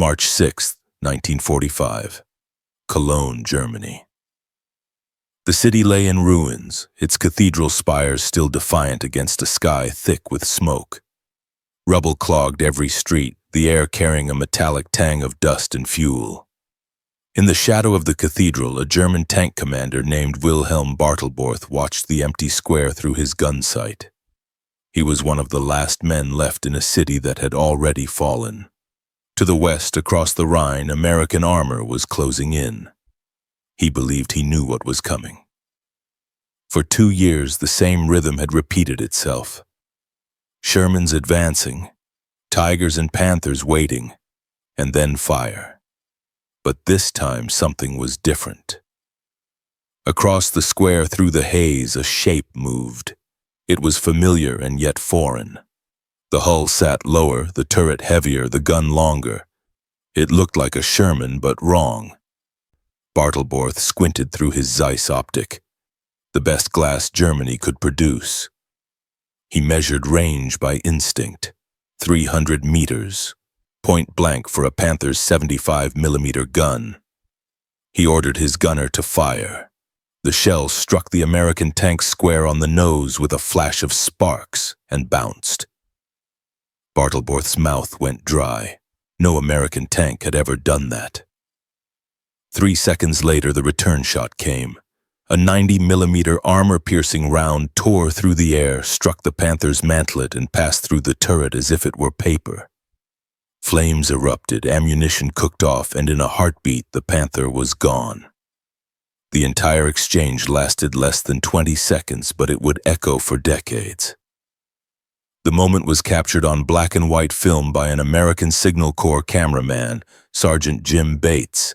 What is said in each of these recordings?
March 6, 1945. Cologne, Germany. The city lay in ruins, its cathedral spires still defiant against a sky thick with smoke. Rubble clogged every street, the air carrying a metallic tang of dust and fuel. In the shadow of the cathedral, a German tank commander named Wilhelm Bartelborth watched the empty square through his gun sight. He was one of the last men left in a city that had already fallen. To the west, across the Rhine, American armor was closing in. He believed he knew what was coming. For 2 years, the same rhythm had repeated itself. Shermans advancing, Tigers and Panthers waiting, and then fire. But this time something was different. Across the square through the haze, a shape moved. It was familiar and yet foreign. The hull sat lower, the turret heavier, the gun longer. It looked like a Sherman, but wrong. Bartelborth squinted through his Zeiss optic, the best glass Germany could produce. He measured range by instinct, 300 meters, point blank for a Panther's 75mm gun. He ordered his gunner to fire. The shell struck the American tank square on the nose with a flash of sparks and bounced. Bartelborth's mouth went dry. No American tank had ever done that. 3 seconds later, the return shot came. A 90mm armor-piercing round tore through the air, struck the Panther's mantlet, and passed through the turret as if it were paper. Flames erupted, ammunition cooked off, and in a heartbeat, the Panther was gone. The entire exchange lasted less than 20 seconds, but it would echo for decades. The moment was captured on black and white film by an American Signal Corps cameraman, Sergeant Jim Bates.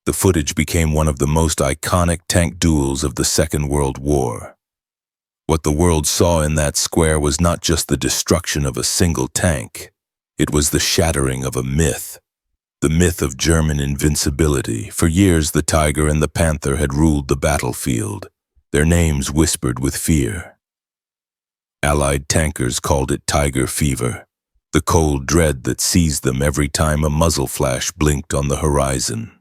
The footage became one of the most iconic tank duels of the Second World War. What the world saw in that square was not just the destruction of a single tank. It was the shattering of a myth. The myth of German invincibility. For years, the Tiger and the Panther had ruled the battlefield, their names whispered with fear. Allied tankers called it Tiger fever, the cold dread that seized them every time a muzzle flash blinked on the horizon.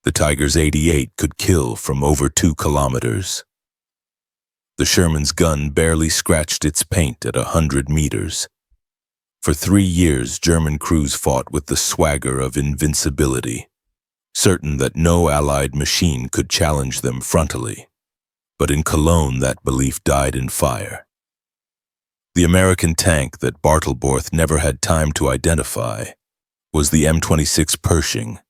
The Tiger's 88 could kill from over 2 kilometers. The Sherman's gun barely scratched its paint at 100 meters. For 3 years, German crews fought with the swagger of invincibility, certain that no Allied machine could challenge them frontally. But in Cologne, that belief died in fire. The American tank that Bartelborth never had time to identify was the M26 Pershing,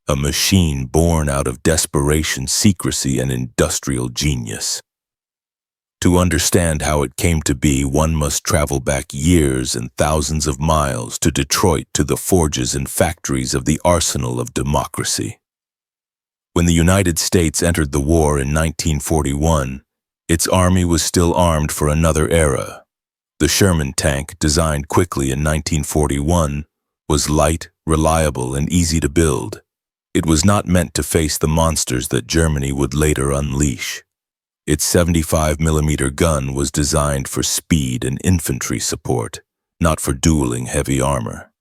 a machine born out of desperation, secrecy, and industrial genius. To understand how it came to be, one must travel back years and thousands of miles to Detroit, to the forges and factories of the arsenal of democracy. When the United States entered the war in 1941, its army was still armed for another era. The Sherman tank, designed quickly in 1941, was light, reliable, and easy to build. It was not meant to face the monsters that Germany would later unleash. Its 75mm gun was designed for speed and infantry support, not for dueling heavy armor.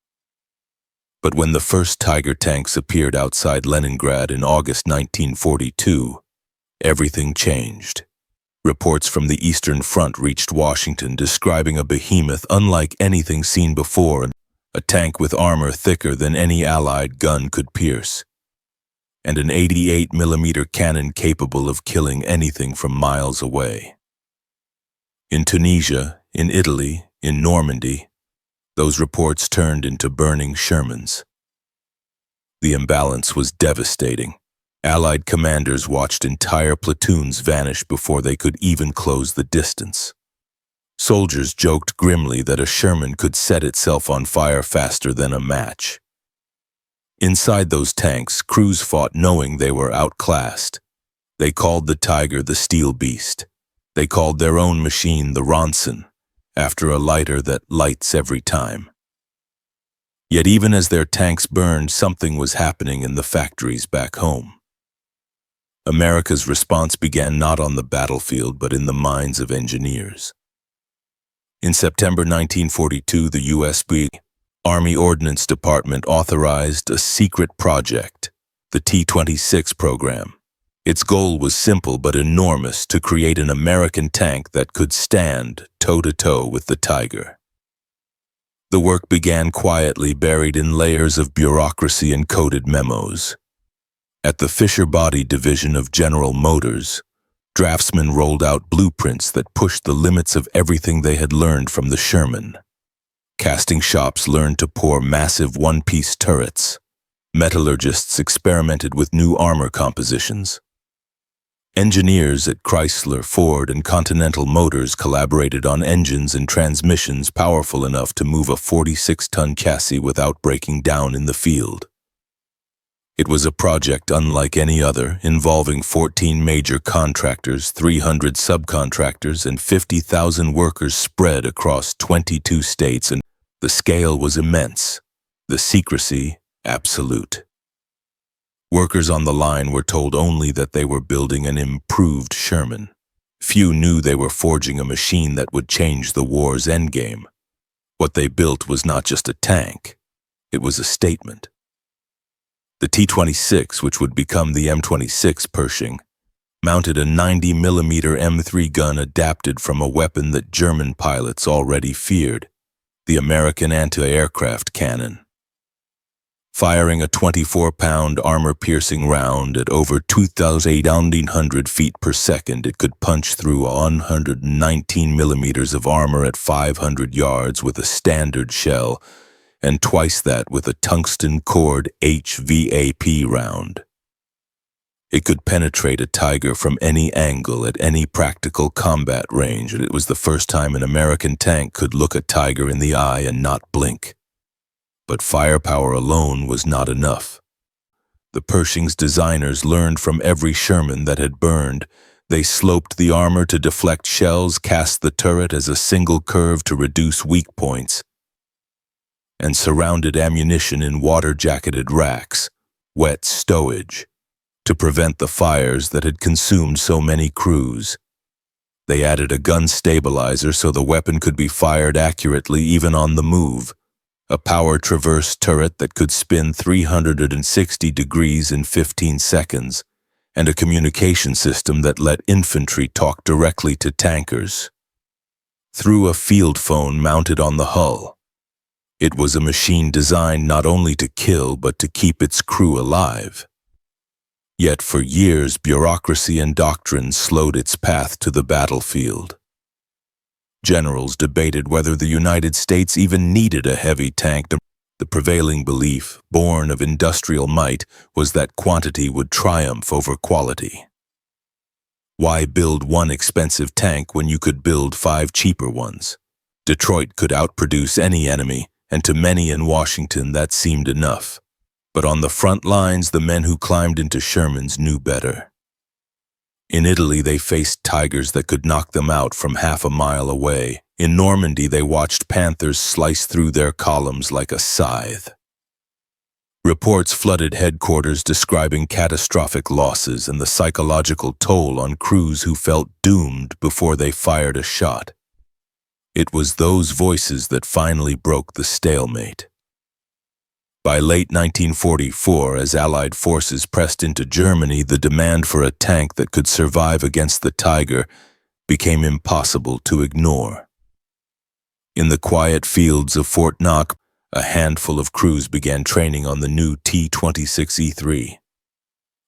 But when the first Tiger tanks appeared outside Leningrad in August 1942, everything changed. Reports from the Eastern Front reached Washington describing a behemoth unlike anything seen before, a tank with armor thicker than any Allied gun could pierce, and an 88mm cannon capable of killing anything from miles away. In Tunisia, in Italy, in Normandy, those reports turned into burning Shermans. The imbalance was devastating. Allied commanders watched entire platoons vanish before they could even close the distance. Soldiers joked grimly that a Sherman could set itself on fire faster than a match. Inside those tanks, crews fought knowing they were outclassed. They called the Tiger the Steel Beast. They called their own machine the Ronson, after a lighter that lights every time. Yet even as their tanks burned, something was happening in the factories back home. America's response began not on the battlefield, but in the minds of engineers. In September 1942, the U.S. Army Ordnance Department authorized a secret project, the T-26 program. Its goal was simple but enormous: to create an American tank that could stand toe-to-toe with the Tiger. The work began quietly, buried in layers of bureaucracy and coded memos. At the Fisher Body Division of General Motors, draftsmen rolled out blueprints that pushed the limits of everything they had learned from the Sherman. Casting shops learned to pour massive one-piece turrets. Metallurgists experimented with new armor compositions. Engineers at Chrysler, Ford, and Continental Motors collaborated on engines and transmissions powerful enough to move a 46-ton chassis without breaking down in the field. It was a project unlike any other, involving 14 major contractors, 300 subcontractors, and 50,000 workers spread across 22 states, and the scale was immense, the secrecy absolute. Workers on the line were told only that they were building an improved Sherman. Few knew they were forging a machine that would change the war's endgame. What they built was not just a tank, it was a statement. The T-26, which would become the M26 Pershing, mounted a 90mm M3 gun adapted from a weapon that German pilots already feared, the American anti-aircraft cannon. Firing a 24-pound armor-piercing round at over 2,800 feet per second, it could punch through 119 millimeters of armor at 500 yards with a standard shell, and twice that with a tungsten-cored HVAP round. It could penetrate a Tiger from any angle at any practical combat range, and it was the first time an American tank could look a Tiger in the eye and not blink. But firepower alone was not enough. The Pershing's designers learned from every Sherman that had burned. They sloped the armor to deflect shells, cast the turret as a single curve to reduce weak points, and surrounded ammunition in water-jacketed racks, wet stowage, to prevent the fires that had consumed so many crews. They added a gun stabilizer so the weapon could be fired accurately even on the move, a power traverse turret that could spin 360 degrees in 15 seconds, and a communication system that let infantry talk directly to tankers through a field phone mounted on the hull. It was a machine designed not only to kill but to keep its crew alive. Yet for years, bureaucracy and doctrine slowed its path to the battlefield. Generals debated whether the United States even needed a heavy tank. The prevailing belief, born of industrial might, was that quantity would triumph over quality. Why build one expensive tank when you could build 5 cheaper ones? Detroit could outproduce any enemy, and to many in Washington that seemed enough. But on the front lines, the men who climbed into Shermans knew better. In Italy, they faced Tigers that could knock them out from half a mile away. In Normandy, they watched Panthers slice through their columns like a scythe. Reports flooded headquarters describing catastrophic losses and the psychological toll on crews who felt doomed before they fired a shot. It was those voices that finally broke the stalemate. By late 1944, as Allied forces pressed into Germany, the demand for a tank that could survive against the Tiger became impossible to ignore. In the quiet fields of Fort Knox, a handful of crews began training on the new T-26E3.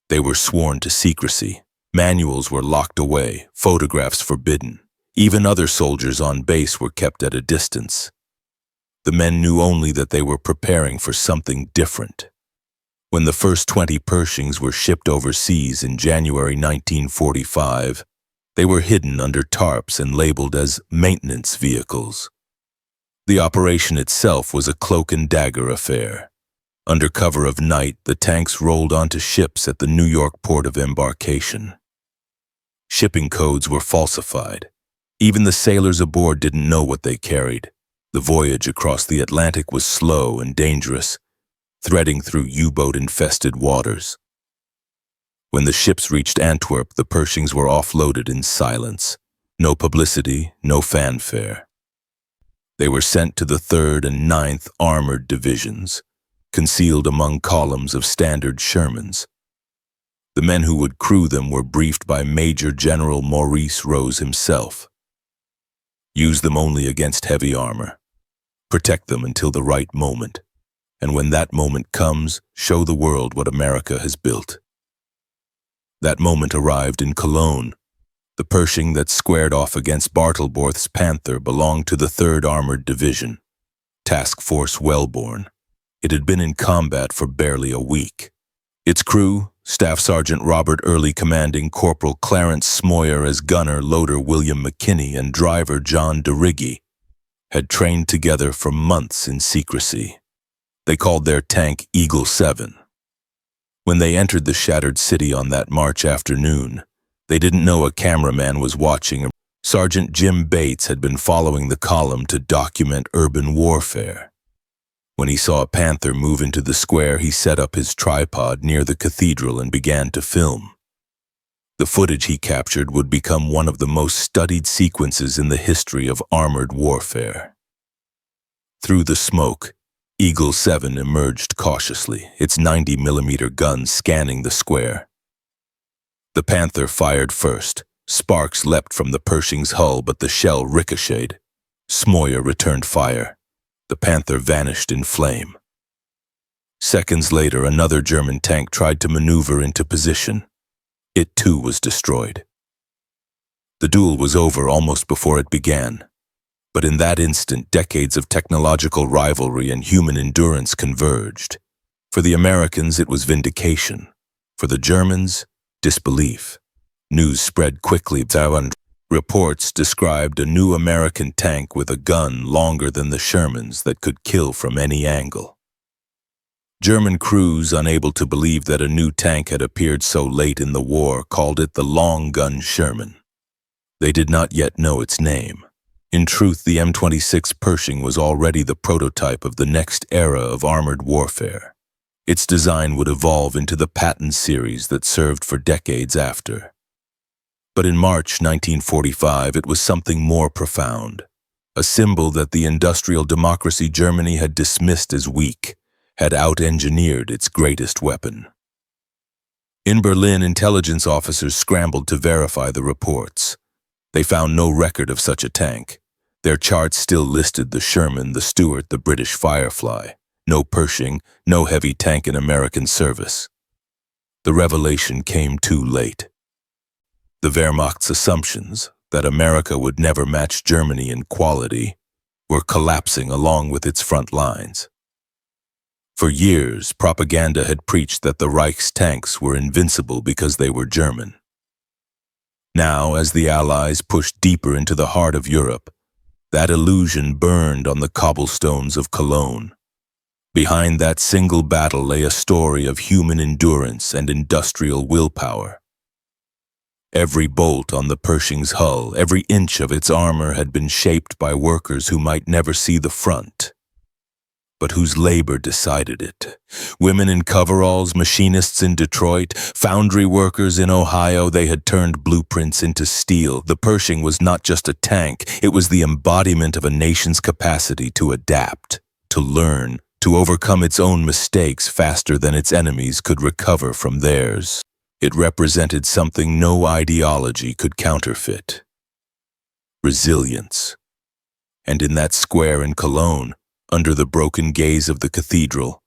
They were sworn to secrecy. Manuals were locked away, photographs forbidden. Even other soldiers on base were kept at a distance. The men knew only that they were preparing for something different. When the first 20 Pershings were shipped overseas in January 1945, they were hidden under tarps and labeled as maintenance vehicles. The operation itself was a cloak and dagger affair. Under cover of night, the tanks rolled onto ships at the New York port of embarkation. Shipping codes were falsified. Even the sailors aboard didn't know what they carried. The voyage across the Atlantic was slow and dangerous, threading through U-boat-infested waters. When the ships reached Antwerp, the Pershings were offloaded in silence. No publicity, no fanfare. They were sent to the 3rd and 9th Armored Divisions, concealed among columns of standard Shermans. The men who would crew them were briefed by Major General Maurice Rose himself. Use them only against heavy armor. Protect them until the right moment. And when that moment comes, show the world what America has built. That moment arrived in Cologne. The Pershing that squared off against Bartelborth's Panther belonged to the 3rd Armored Division, Task Force Wellborn. It had been in combat for barely a week. Its crew, Staff Sergeant Robert Early commanding Corporal Clarence Smoyer as gunner loader William McKinney and driver John DeRiggy, had trained together for months in secrecy. They called their tank Eagle 7. When they entered the shattered city on that March afternoon, they didn't know a cameraman was watching. Sergeant Jim Bates had been following the column to document urban warfare. When he saw a Panther move into the square, he set up his tripod near the cathedral and began to film. The footage he captured would become one of the most studied sequences in the history of armored warfare. Through the smoke, Eagle 7 emerged cautiously, its 90mm gun scanning the square. The Panther fired first. Sparks leapt from the Pershing's hull, but the shell ricocheted. Smoyer returned fire. The Panther vanished in flame. Seconds later, another German tank tried to maneuver into position. It too was destroyed. The duel was over almost before it began. But in that instant, decades of technological rivalry and human endurance converged. For the Americans, it was vindication. For the Germans, disbelief. News spread quickly. Reports described a new American tank with a gun longer than the Shermans that could kill from any angle. German crews, unable to believe that a new tank had appeared so late in the war, called it the Long Gun Sherman. They did not yet know its name. In truth, the M26 Pershing was already the prototype of the next era of armored warfare. Its design would evolve into the Patton series that served for decades after. But in March 1945, it was something more profound. A symbol that the industrial democracy Germany had dismissed as weak, had out-engineered its greatest weapon. In Berlin, intelligence officers scrambled to verify the reports. They found no record of such a tank. Their charts still listed the Sherman, the Stuart, the British Firefly. No Pershing, no heavy tank in American service. The revelation came too late. The Wehrmacht's assumptions that America would never match Germany in quality were collapsing along with its front lines. For years, propaganda had preached that the Reich's tanks were invincible because they were German. Now, as the Allies pushed deeper into the heart of Europe, that illusion burned on the cobblestones of Cologne. Behind that single battle lay a story of human endurance and industrial willpower. Every bolt on the Pershing's hull, every inch of its armor had been shaped by workers who might never see the front, but whose labor decided it. Women in coveralls, machinists in Detroit, foundry workers in Ohio, they had turned blueprints into steel. The Pershing was not just a tank, it was the embodiment of a nation's capacity to adapt, to learn, to overcome its own mistakes faster than its enemies could recover from theirs. It represented something no ideology could counterfeit. Resilience. And in that square in Cologne, under the broken gaze of the cathedral,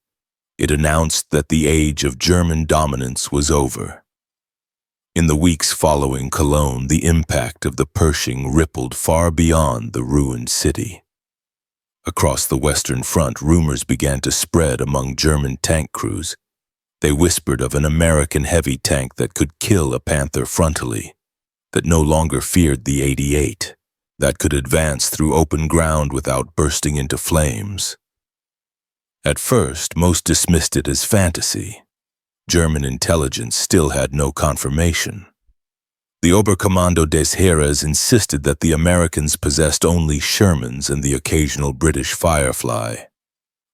it announced that the age of German dominance was over. In the weeks following Cologne, the impact of the Pershing rippled far beyond the ruined city. Across the Western Front, rumors began to spread among German tank crews. They whispered of an American heavy tank that could kill a Panther frontally, that no longer feared the 88, that could advance through open ground without bursting into flames. At first, most dismissed it as fantasy. German intelligence still had no confirmation. The Oberkommando des Heeres insisted that the Americans possessed only Shermans and the occasional British Firefly.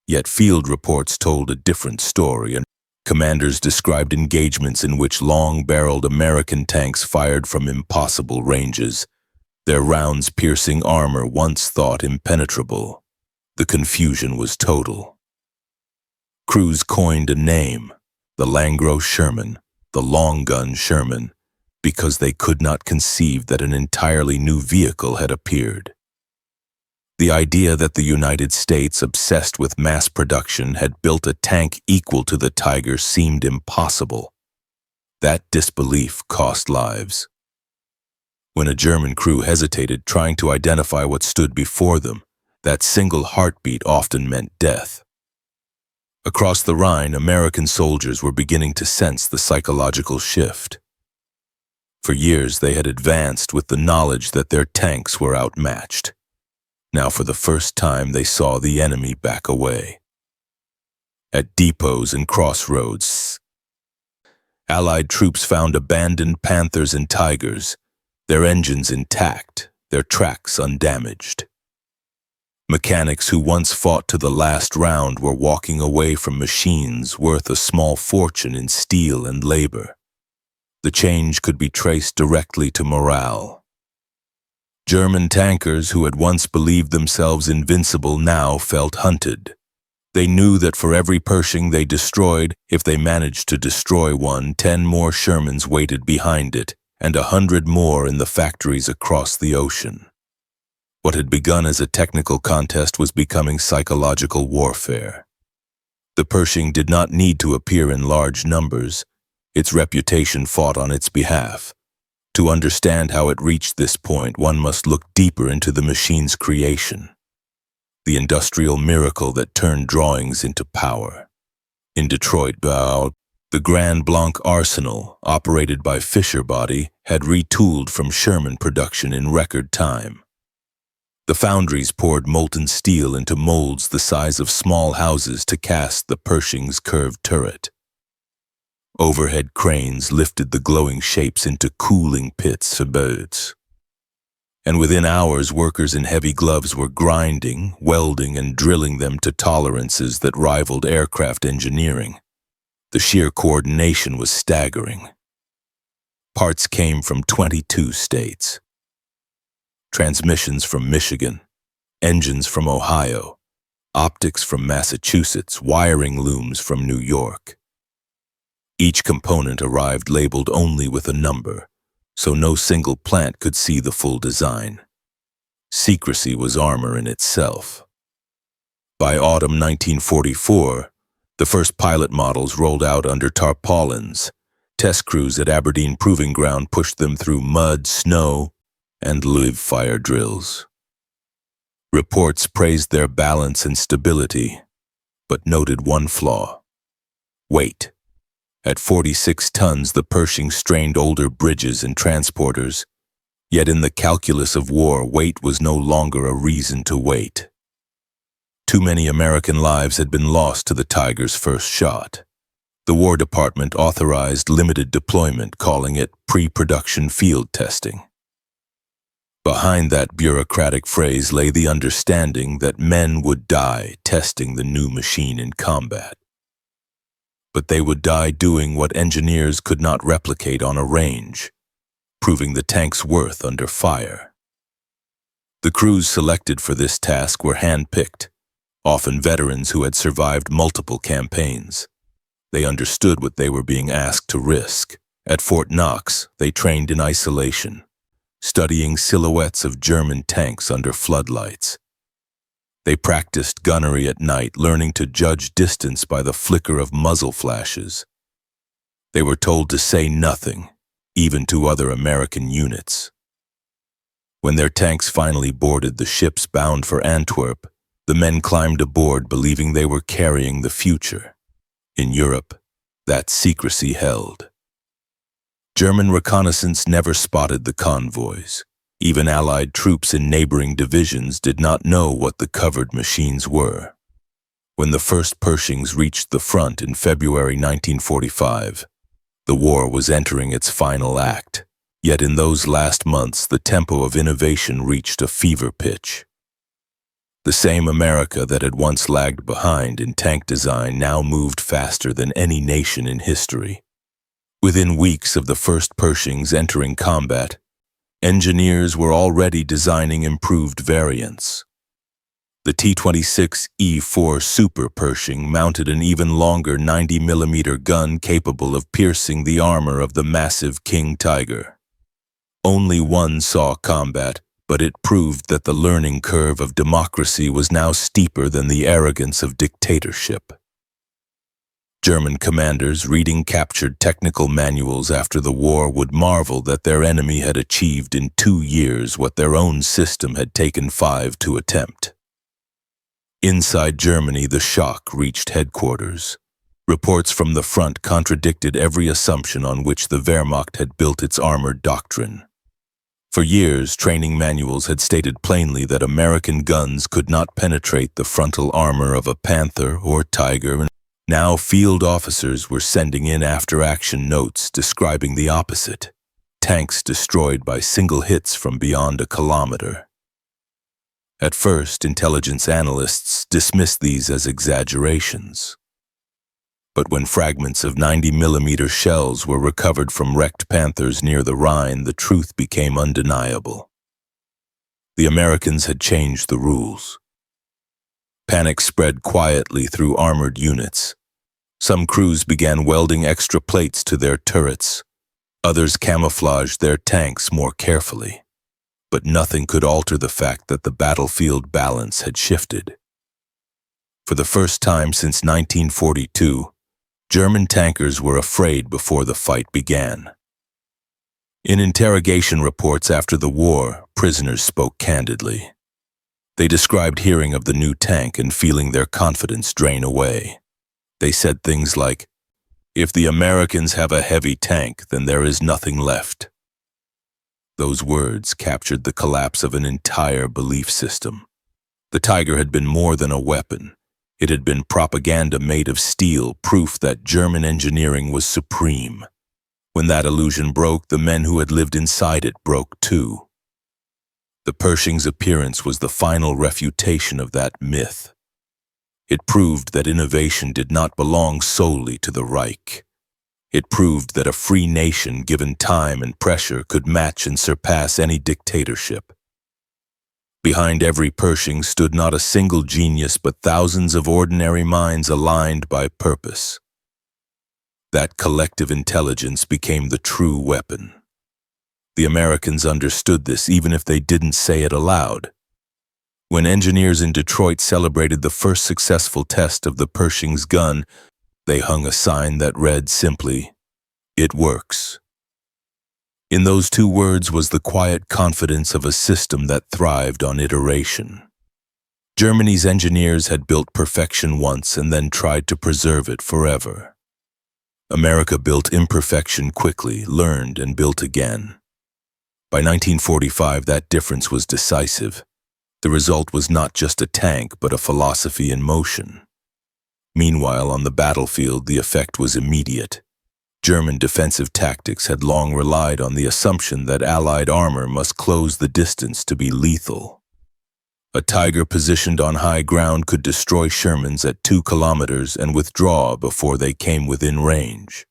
Yet field reports told a different story, and commanders described engagements in which long-barreled American tanks fired from impossible ranges, Their rounds-piercing armor once thought impenetrable. The confusion was total. Crews coined a name, the Langro Sherman, the long gun Sherman, because they could not conceive that an entirely new vehicle had appeared. The idea that the United States, obsessed with mass production, had built a tank equal to the Tiger seemed impossible. That disbelief cost lives. When a German crew hesitated, trying to identify what stood before them, that single heartbeat often meant death. Across the Rhine, American soldiers were beginning to sense the psychological shift. For years, they had advanced with the knowledge that their tanks were outmatched. Now, for the first time, they saw the enemy back away. At depots and crossroads, Allied troops found abandoned Panthers and Tigers, their engines intact, their tracks undamaged. Mechanics who once fought to the last round were walking away from machines worth a small fortune in steel and labor. The change could be traced directly to morale. German tankers who had once believed themselves invincible now felt hunted. They knew that for every Pershing they destroyed, if they managed to destroy one, 10 more Shermans waited behind it, and 100 more in the factories across the ocean. What had begun as a technical contest was becoming psychological warfare. The Pershing did not need to appear in large numbers. Its reputation fought on its behalf. To understand how it reached this point, one must look deeper into the machine's creation. The industrial miracle that turned drawings into power. In Detroit, the Grand Blanc arsenal, operated by Fisher Body, had retooled from Sherman production in record time. The foundries poured molten steel into molds the size of small houses to cast the Pershing's curved turret. Overhead cranes lifted the glowing shapes into cooling pits for birds. And within hours, workers in heavy gloves were grinding, welding, and drilling them to tolerances that rivaled aircraft engineering. The sheer coordination was staggering. Parts came from 22 states. Transmissions from Michigan, engines from Ohio, optics from Massachusetts, wiring looms from New York. Each component arrived labeled only with a number, so no single plant could see the full design. Secrecy was armor in itself. By autumn 1944, the first pilot models rolled out under tarpaulins. Test crews at Aberdeen Proving Ground pushed them through mud, snow, and live fire drills. Reports praised their balance and stability, but noted one flaw: weight. At 46 tons, the Pershing strained older bridges and transporters, yet in the calculus of war, weight was no longer a reason to wait. Too many American lives had been lost to the Tiger's first shot. The War Department authorized limited deployment, calling it pre-production field testing. Behind that bureaucratic phrase lay the understanding that men would die testing the new machine in combat. But they would die doing what engineers could not replicate on a range, proving the tank's worth under fire. The crews selected for this task were hand-picked, often veterans who had survived multiple campaigns. They understood what they were being asked to risk. At Fort Knox, they trained in isolation, studying silhouettes of German tanks under floodlights. They practiced gunnery at night, learning to judge distance by the flicker of muzzle flashes. They were told to say nothing, even to other American units. When their tanks finally boarded the ships bound for Antwerp, the men climbed aboard believing they were carrying the future. In Europe, that secrecy held. German reconnaissance never spotted the convoys. Even Allied troops in neighboring divisions did not know what the covered machines were. When the first Pershings reached the front in February 1945, the war was entering its final act. Yet in those last months, the tempo of innovation reached a fever pitch. The same America that had once lagged behind in tank design now moved faster than any nation in history. Within weeks of the first Pershings entering combat, Engineers were already designing improved variants. The T-26E4 Super Pershing mounted an even longer 90mm gun capable of piercing the armor of the massive King Tiger. Only one saw combat, but it proved that the learning curve of democracy was now steeper than the arrogance of dictatorship. German commanders reading captured technical manuals after the war would marvel that their enemy had achieved in 2 years what their own system had taken 5 to attempt. Inside Germany, the shock reached headquarters. Reports from the front contradicted every assumption on which the Wehrmacht had built its armored doctrine. For years, training manuals had stated plainly that American guns could not penetrate the frontal armor of a Panther or Tiger. Now field officers were sending in after-action notes describing the opposite: tanks destroyed by single hits from beyond a kilometer. At first, intelligence analysts dismissed these as exaggerations. But when fragments of 90mm shells were recovered from wrecked Panthers near the Rhine, the truth became undeniable. The Americans had changed the rules. Panic spread quietly through armored units. Some crews began welding extra plates to their turrets. Others camouflaged their tanks more carefully. But nothing could alter the fact that the battlefield balance had shifted. For the first time since 1942, German tankers were afraid before the fight began. In interrogation reports after the war, prisoners spoke candidly. They described hearing of the new tank and feeling their confidence drain away. They said things like, "If the Americans have a heavy tank, then there is nothing left." Those words captured the collapse of an entire belief system. The Tiger had been more than a weapon. It had been propaganda made of steel, proof that German engineering was supreme. When that illusion broke, the men who had lived inside it broke too. The Pershing's appearance was the final refutation of that myth. It proved that innovation did not belong solely to the Reich. It proved that a free nation, given time and pressure, could match and surpass any dictatorship. Behind every Pershing stood not a single genius, but thousands of ordinary minds aligned by purpose. That collective intelligence became the true weapon. The Americans understood this even if they didn't say it aloud. When engineers in Detroit celebrated the first successful test of the Pershing's gun, they hung a sign that read simply, "It works." In those 2 words was the quiet confidence of a system that thrived on iteration. Germany's engineers had built perfection once and then tried to preserve it forever. America built imperfection quickly, learned, and built again. By 1945, that difference was decisive. The result was not just a tank, but a philosophy in motion. Meanwhile, on the battlefield, the effect was immediate. German defensive tactics had long relied on the assumption that Allied armor must close the distance to be lethal. A Tiger positioned on high ground could destroy Shermans at 2 kilometers and withdraw before they came within range.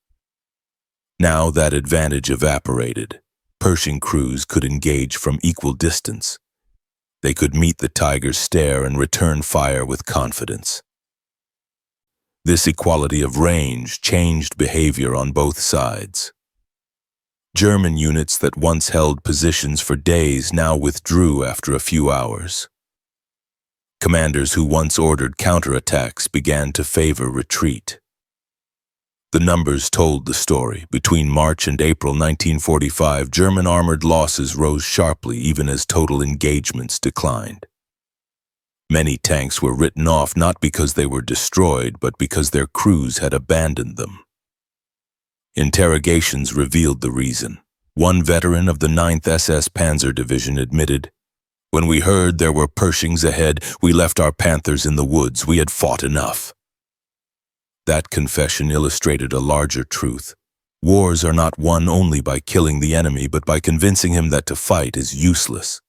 Now that advantage evaporated. Pershing crews could engage from equal distance. They could meet the Tiger's stare and return fire with confidence. This equality of range changed behavior on both sides. German units that once held positions for days now withdrew after a few hours. Commanders who once ordered counterattacks began to favor retreat. The numbers told the story. Between March and April 1945, German armored losses rose sharply even as total engagements declined. Many tanks were written off not because they were destroyed, but because their crews had abandoned them. Interrogations revealed the reason. One veteran of the 9th SS Panzer Division admitted, "When we heard there were Pershings ahead, we left our Panthers in the woods. We had fought enough." That confession illustrated a larger truth. Wars are not won only by killing the enemy, but by convincing him that to fight is useless.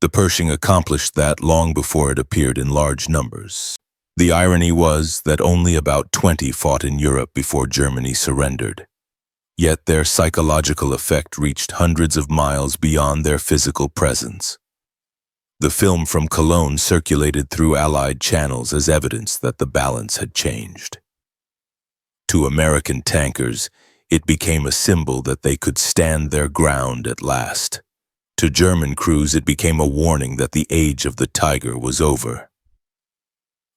The Pershing accomplished that long before it appeared in large numbers. The irony was that only about 20 fought in Europe before Germany surrendered. Yet their psychological effect reached hundreds of miles beyond their physical presence. The film from Cologne circulated through Allied channels as evidence that the balance had changed. To American tankers, it became a symbol that they could stand their ground at last. To German crews, it became a warning that the age of the Tiger was over.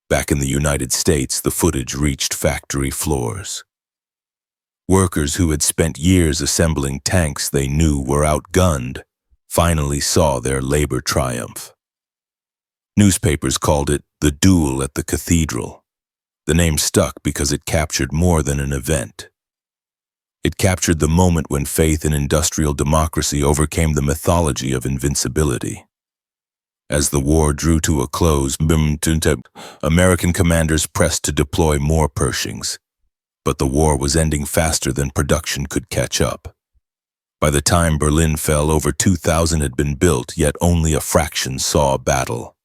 Back in the United States, the footage reached factory floors. Workers who had spent years assembling tanks they knew were outgunned finally saw their labor triumph. Newspapers called it the duel at the cathedral. The name stuck because it captured more than an event. It captured the moment when faith in industrial democracy overcame the mythology of invincibility. As the war drew to a close, American commanders pressed to deploy more Pershings, but the war was ending faster than production could catch up. By the time Berlin fell, over 2,000 had been built, yet only a fraction saw battle.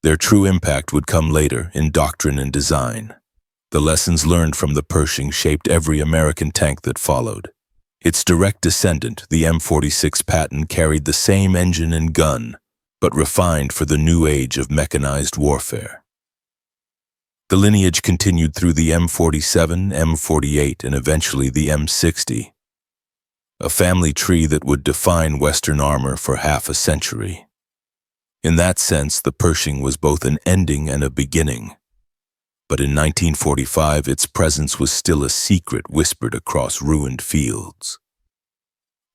Their true impact would come later, in doctrine and design. The lessons learned from the Pershing shaped every American tank that followed. Its direct descendant, the M46 Patton, carried the same engine and gun, but refined for the new age of mechanized warfare. The lineage continued through the M47, M48, and eventually the M60, a family tree that would define Western armor for half a century. In that sense, the Pershing was both an ending and a beginning. But in 1945, its presence was still a secret whispered across ruined fields.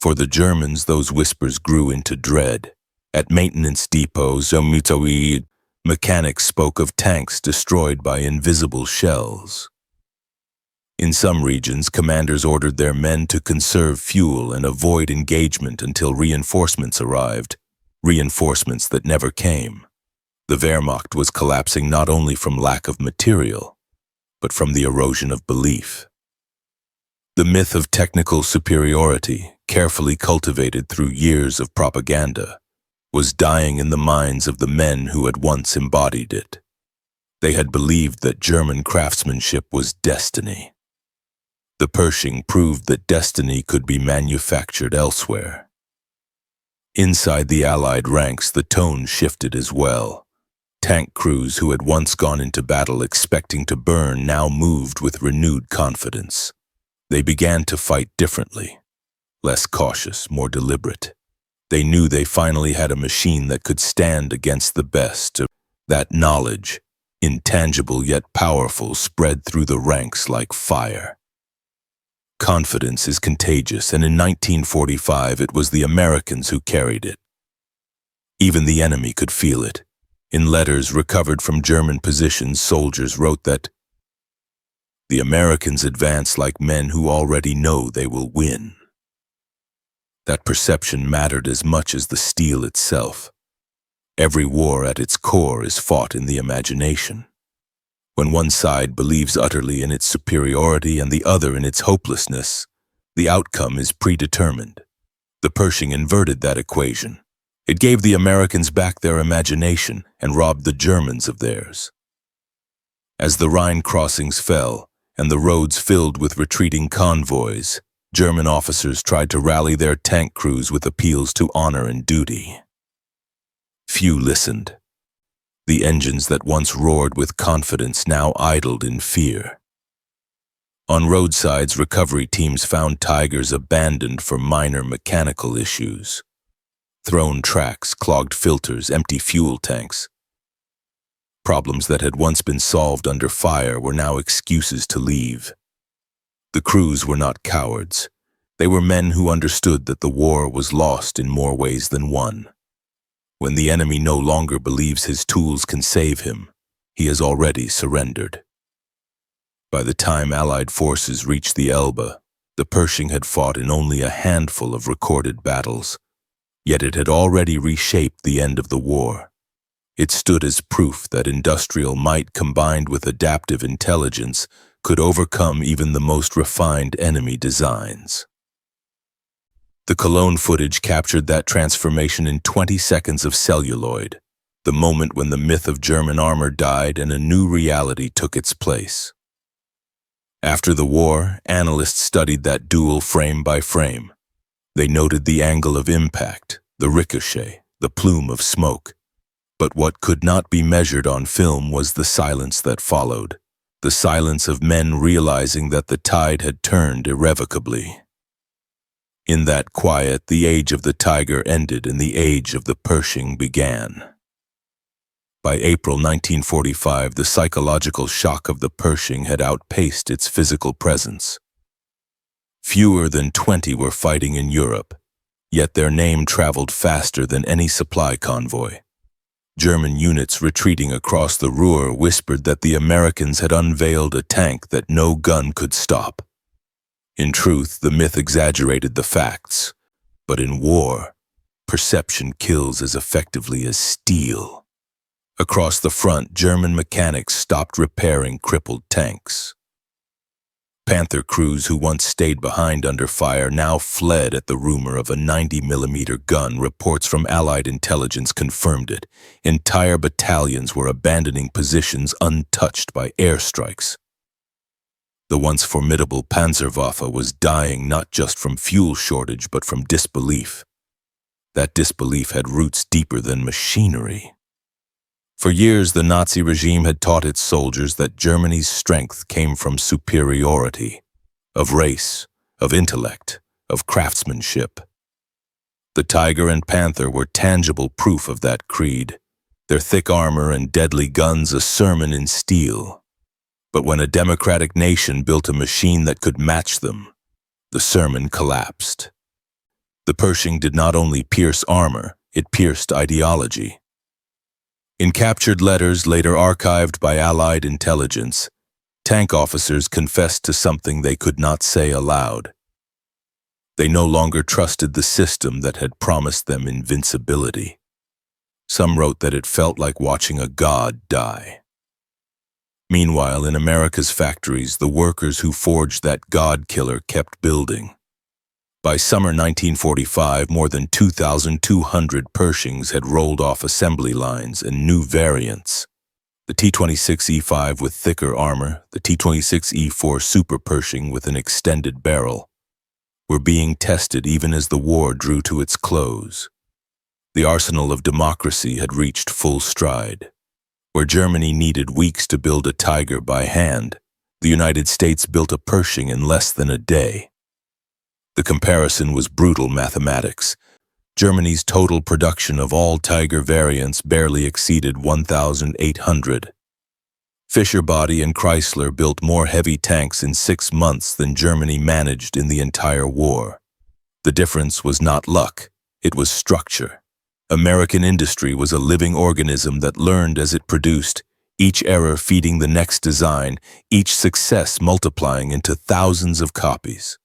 For the Germans, those whispers grew into dread. At maintenance depots, mechanics spoke of tanks destroyed by invisible shells. In some regions, commanders ordered their men to conserve fuel and avoid engagement until reinforcements arrived, reinforcements that never came. The Wehrmacht was collapsing not only from lack of material, but from the erosion of belief. The myth of technical superiority, carefully cultivated through years of propaganda, was dying in the minds of the men who had once embodied it. They had believed that German craftsmanship was destiny. The Pershing proved that destiny could be manufactured elsewhere. Inside the Allied ranks, the tone shifted as well. Tank crews who had once gone into battle expecting to burn now moved with renewed confidence. They began to fight differently, less cautious, more deliberate. They knew they finally had a machine that could stand against the best. That knowledge, intangible yet powerful, spread through the ranks like fire. Confidence is contagious, and in 1945 it was the Americans who carried it. Even the enemy could feel it. In letters recovered from German positions, soldiers wrote that the Americans advance like men who already know they will win. That perception mattered as much as the steel itself. Every war at its core is fought in the imagination. When one side believes utterly in its superiority and the other in its hopelessness, the outcome is predetermined. The Pershing inverted that equation. It gave the Americans back their imagination and robbed the Germans of theirs. As the Rhine crossings fell and the roads filled with retreating convoys, German officers tried to rally their tank crews with appeals to honor and duty. Few listened. The engines that once roared with confidence now idled in fear. On roadsides, recovery teams found Tigers abandoned for minor mechanical issues. Thrown tracks, clogged filters, empty fuel tanks. Problems that had once been solved under fire were now excuses to leave. The crews were not cowards. They were men who understood that the war was lost in more ways than one. When the enemy no longer believes his tools can save him, he has already surrendered. By the time Allied forces reached the Elbe, the Pershing had fought in only a handful of recorded battles. Yet it had already reshaped the end of the war. It stood as proof that industrial might combined with adaptive intelligence could overcome even the most refined enemy designs. The Cologne footage captured that transformation in 20 seconds of celluloid, the moment when the myth of German armor died and a new reality took its place. After the war, analysts studied that duel frame by frame. They noted the angle of impact, the ricochet, the plume of smoke. But what could not be measured on film was the silence that followed, the silence of men realizing that the tide had turned irrevocably. In that quiet, the age of the Tiger ended and the age of the Pershing began. By April 1945, the psychological shock of the Pershing had outpaced its physical presence. Fewer than 20 were fighting in Europe, yet their name traveled faster than any supply convoy. German units retreating across the Ruhr whispered that the Americans had unveiled a tank that no gun could stop. In truth, the myth exaggerated the facts, but in war, perception kills as effectively as steel. Across the front, German mechanics stopped repairing crippled tanks. Panther crews who once stayed behind under fire now fled at the rumor of a 90mm gun. Reports from Allied intelligence confirmed it. Entire battalions were abandoning positions untouched by airstrikes. The once formidable Panzerwaffe was dying not just from fuel shortage but from disbelief. That disbelief had roots deeper than machinery. For years, the Nazi regime had taught its soldiers that Germany's strength came from superiority, of race, of intellect, of craftsmanship. The Tiger and Panther were tangible proof of that creed, their thick armor and deadly guns a sermon in steel. But when a democratic nation built a machine that could match them, the sermon collapsed. The Pershing did not only pierce armor, it pierced ideology. In captured letters later archived by Allied intelligence, tank officers confessed to something they could not say aloud. They no longer trusted the system that had promised them invincibility. Some wrote that it felt like watching a god die. Meanwhile, in America's factories, the workers who forged that god killer kept building. By summer 1945, more than 2,200 Pershings had rolled off assembly lines and new variants. The T-26E5 with thicker armor, the T-26E4 Super Pershing with an extended barrel, were being tested even as the war drew to its close. The arsenal of democracy had reached full stride. Where Germany needed weeks to build a Tiger by hand, the United States built a Pershing in less than a day. The comparison was brutal mathematics. Germany's total production of all Tiger variants barely exceeded 1,800. Fisher Body and Chrysler built more heavy tanks in 6 months than Germany managed in the entire war. The difference was not luck, it was structure. American industry was a living organism that learned as it produced, each error feeding the next design, each success multiplying into thousands of copies.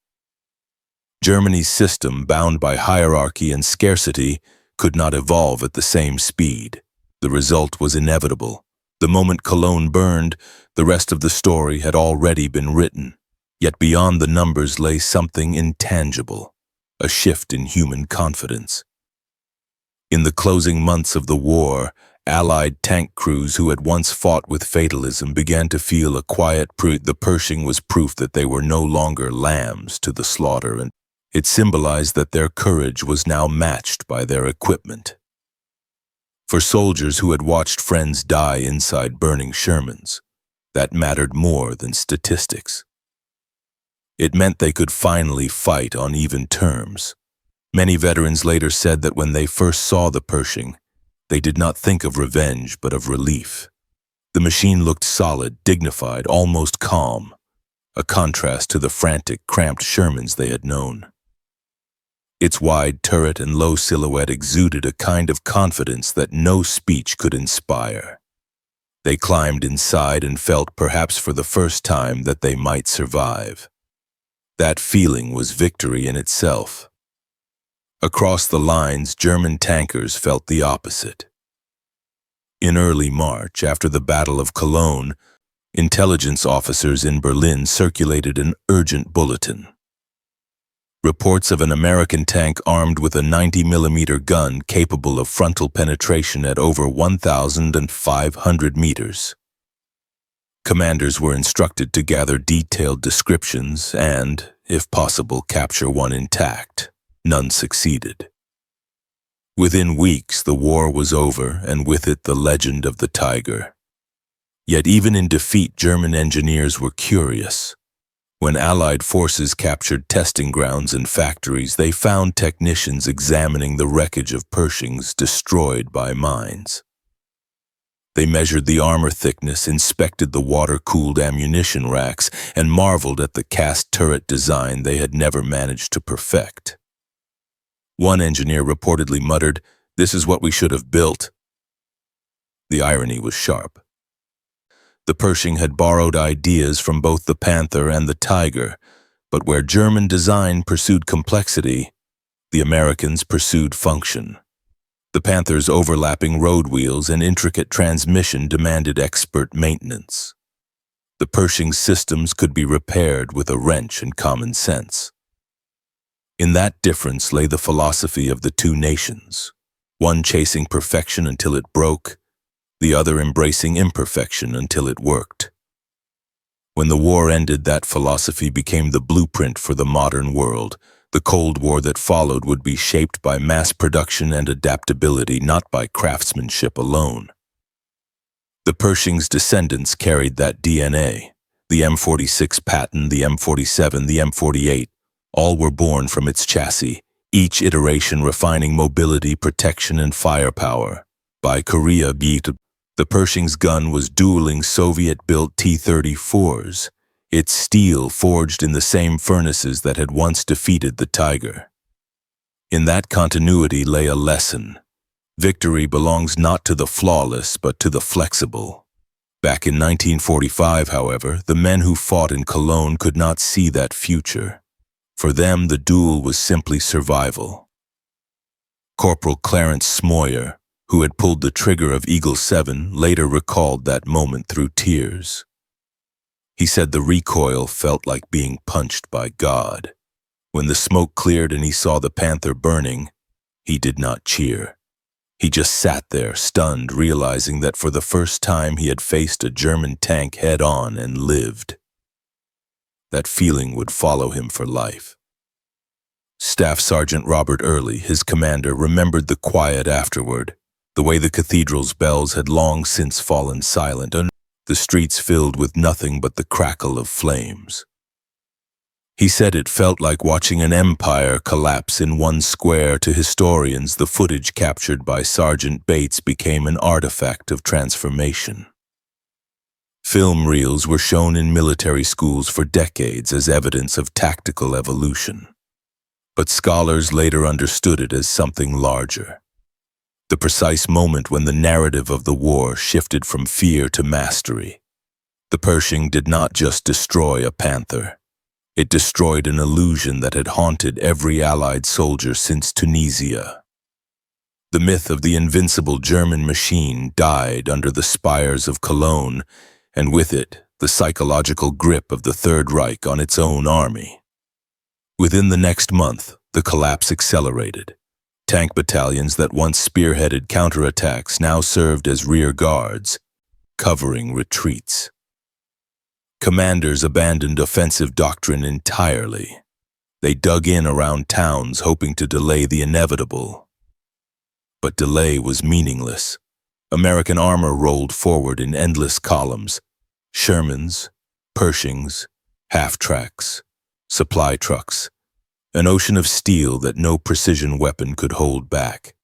Germany's system, bound by hierarchy and scarcity, could not evolve at the same speed. The result was inevitable. The moment Cologne burned, the rest of the story had already been written. Yet beyond the numbers lay something intangible, a shift in human confidence. In the closing months of the war, Allied tank crews who had once fought with fatalism began to feel a quiet proof. The Pershing was proof that they were no longer lambs to the slaughter, and it symbolized that their courage was now matched by their equipment. For soldiers who had watched friends die inside burning Shermans, that mattered more than statistics. It meant they could finally fight on even terms. Many veterans later said that when they first saw the Pershing, they did not think of revenge but of relief. The machine looked solid, dignified, almost calm, a contrast to the frantic, cramped Shermans they had known. Its wide turret and low silhouette exuded a kind of confidence that no speech could inspire. They climbed inside and felt, perhaps for the first time, that they might survive. That feeling was victory in itself. Across the lines, German tankers felt the opposite. In early March, after the Battle of Cologne, intelligence officers in Berlin circulated an urgent bulletin. Reports of an American tank armed with a 90mm gun capable of frontal penetration at over 1,500 meters. Commanders were instructed to gather detailed descriptions and, if possible, capture one intact. None succeeded. Within weeks, the war was over, and with it the legend of the Tiger. Yet even in defeat, German engineers were curious. When Allied forces captured testing grounds and factories, they found technicians examining the wreckage of Pershings destroyed by mines. They measured the armor thickness, inspected the water-cooled ammunition racks, and marveled at the cast turret design they had never managed to perfect. One engineer reportedly muttered, "This is what we should have built." The irony was sharp. The Pershing had borrowed ideas from both the Panther and the Tiger, but where German design pursued complexity, the Americans pursued function. The Panther's overlapping road wheels and intricate transmission demanded expert maintenance. The Pershing's systems could be repaired with a wrench and common sense. In that difference lay the philosophy of the two nations, one chasing perfection until it broke, the other embracing imperfection until it worked. When the war ended, that philosophy became the blueprint for the modern world. The Cold War that followed would be shaped by mass production and adaptability, not by craftsmanship alone. The Pershing's descendants carried that DNA. The M46 Patton, the M47, the M48, all were born from its chassis, each iteration refining mobility, protection, and firepower. By Korea, the Pershing's gun was dueling Soviet-built T-34s, its steel forged in the same furnaces that had once defeated the Tiger. In that continuity lay a lesson. Victory belongs not to the flawless, but to the flexible. Back in 1945, however, the men who fought in Cologne could not see that future. For them, the duel was simply survival. Corporal Clarence Smoyer, who had pulled the trigger of Eagle 7, later recalled that moment through tears. He said the recoil felt like being punched by God. When the smoke cleared and he saw the Panther burning, he did not cheer. He just sat there, stunned, realizing that for the first time he had faced a German tank head-on and lived. That feeling would follow him for life. Staff Sergeant Robert Early, his commander, remembered the quiet afterward, the way the cathedral's bells had long since fallen silent, the streets filled with nothing but the crackle of flames. He said it felt like watching an empire collapse in one square. To historians, the footage captured by Sergeant Bates became an artifact of transformation. Film reels were shown in military schools for decades as evidence of tactical evolution. But scholars later understood it as something larger. The precise moment when the narrative of the war shifted from fear to mastery. The Pershing did not just destroy a Panther. It destroyed an illusion that had haunted every Allied soldier since Tunisia. The myth of the invincible German machine died under the spires of Cologne, and with it, the psychological grip of the Third Reich on its own army. Within the next month, the collapse accelerated. Tank battalions that once spearheaded counterattacks now served as rear guards, covering retreats. Commanders abandoned offensive doctrine entirely. They dug in around towns, hoping to delay the inevitable. But delay was meaningless. American armor rolled forward in endless columns. Shermans, Pershings, half-tracks, supply trucks. An ocean of steel that no precision weapon could hold back.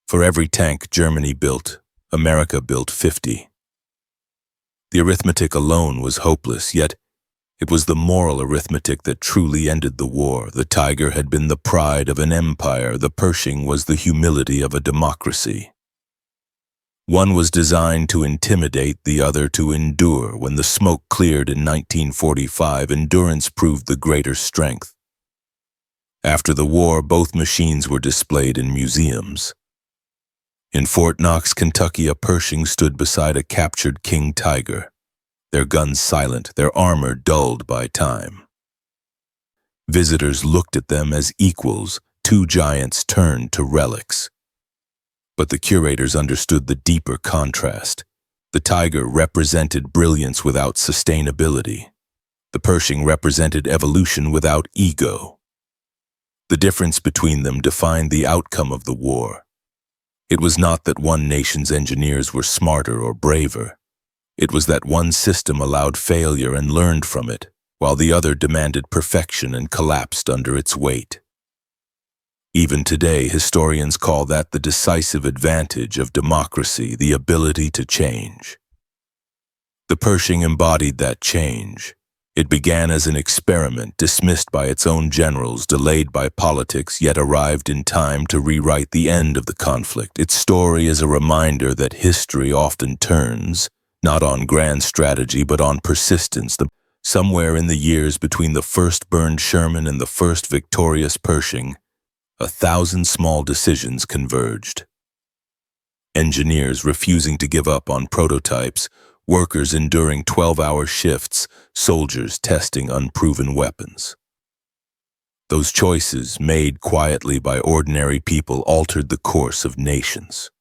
For every tank Germany built, America built 50. The arithmetic alone was hopeless, yet it was the moral arithmetic that truly ended the war. The Tiger had been the pride of an empire, the Pershing was the humility of a democracy. One was designed to intimidate, the other to endure. When the smoke cleared in 1945, endurance proved the greater strength. After the war, both machines were displayed in museums. In Fort Knox, Kentucky, a Pershing stood beside a captured King Tiger, their guns silent, their armor dulled by time. Visitors looked at them as equals, two giants turned to relics. But the curators understood the deeper contrast. The Tiger represented brilliance without sustainability. The Pershing represented evolution without ego. The difference between them defined the outcome of the war. It was not that one nation's engineers were smarter or braver. It was that one system allowed failure and learned from it, while the other demanded perfection and collapsed under its weight. Even today, historians call that the decisive advantage of democracy, the ability to change. The Pershing embodied that change. It began as an experiment, dismissed by its own generals, delayed by politics, yet arrived in time to rewrite the end of the conflict. Its story is a reminder that history often turns, not on grand strategy, but on persistence. Somewhere in the years between the first burned Sherman and the first victorious Pershing, 1,000 small decisions converged. Engineers refusing to give up on prototypes, workers enduring 12-hour shifts, soldiers testing unproven weapons. Those choices, made quietly by ordinary people, altered the course of nations.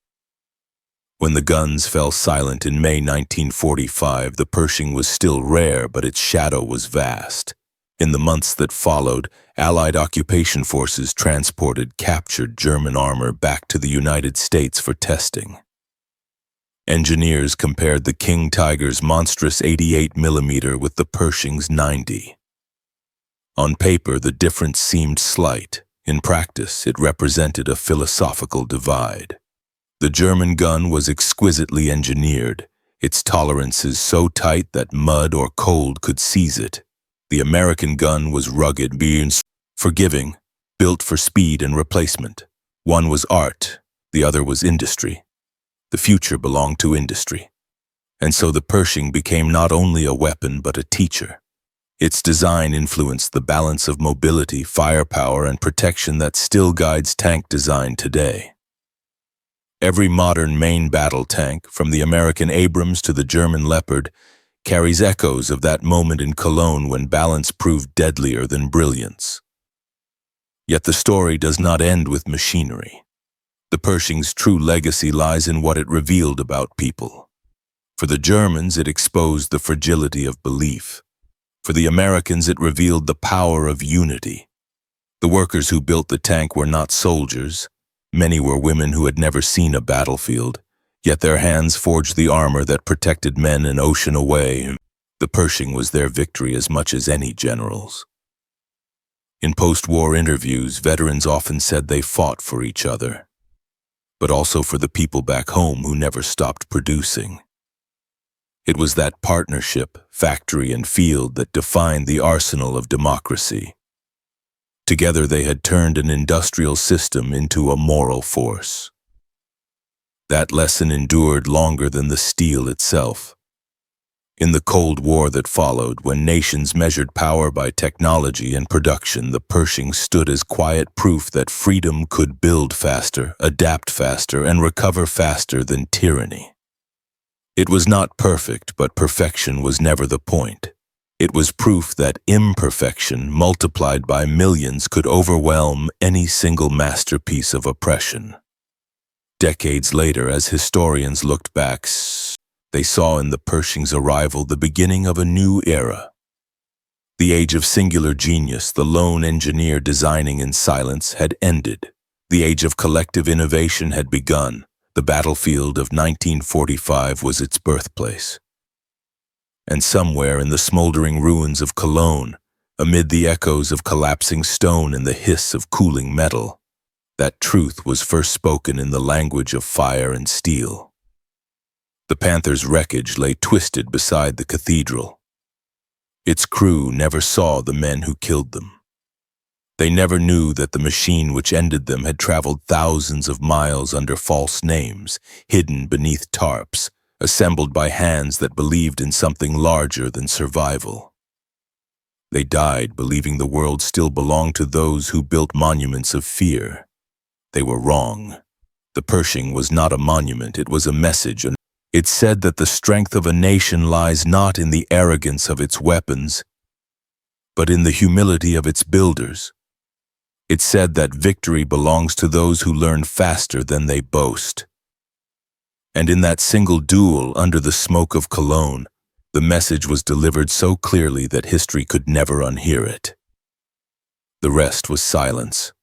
When the guns fell silent in May 1945, the Pershing was still rare, but its shadow was vast. In the months that followed, Allied occupation forces transported captured German armor back to the United States for testing. Engineers compared the King Tiger's monstrous 88mm with the Pershing's 90. On paper, the difference seemed slight. In practice, it represented a philosophical divide. The German gun was exquisitely engineered, its tolerances so tight that mud or cold could seize it. The American gun was rugged, being forgiving, built for speed and replacement. One was art, the other was industry. The future belonged to industry. And so the Pershing became not only a weapon but a teacher. Its design influenced the balance of mobility, firepower, and protection that still guides tank design today. Every modern main battle tank, from the American Abrams to the German Leopard, carries echoes of that moment in Cologne when balance proved deadlier than brilliance. Yet the story does not end with machinery. The Pershing's true legacy lies in what it revealed about people. For the Germans, it exposed the fragility of belief. For the Americans, it revealed the power of unity. The workers who built the tank were not soldiers. Many were women who had never seen a battlefield, yet their hands forged the armor that protected men an ocean away. The Pershing was their victory as much as any general's. In post-war interviews, veterans often said they fought for each other, but also for the people back home who never stopped producing. It was that partnership, factory and field, that defined the arsenal of democracy. Together they had turned an industrial system into a moral force. That lesson endured longer than the steel itself. In the Cold War that followed, when nations measured power by technology and production, the Pershing stood as quiet proof that freedom could build faster, adapt faster, and recover faster than tyranny. It was not perfect, but perfection was never the point. It was proof that imperfection, multiplied by millions, could overwhelm any single masterpiece of oppression. Decades later, as historians looked back, they saw in the Pershing's arrival the beginning of a new era. The age of singular genius, the lone engineer designing in silence, had ended. The age of collective innovation had begun. The battlefield of 1945 was its birthplace. And somewhere in the smoldering ruins of Cologne, amid the echoes of collapsing stone and the hiss of cooling metal, that truth was first spoken in the language of fire and steel. The Panthers' wreckage lay twisted beside the cathedral. Its crew never saw the men who killed them. They never knew that the machine which ended them had traveled thousands of miles under false names, hidden beneath tarps, assembled by hands that believed in something larger than survival. They died believing the world still belonged to those who built monuments of fear. They were wrong. The Pershing was not a monument, it was a message. It said that the strength of a nation lies not in the arrogance of its weapons, but in the humility of its builders. It said that victory belongs to those who learn faster than they boast. And in that single duel under the smoke of Cologne, the message was delivered so clearly that history could never unhear it. The rest was silence.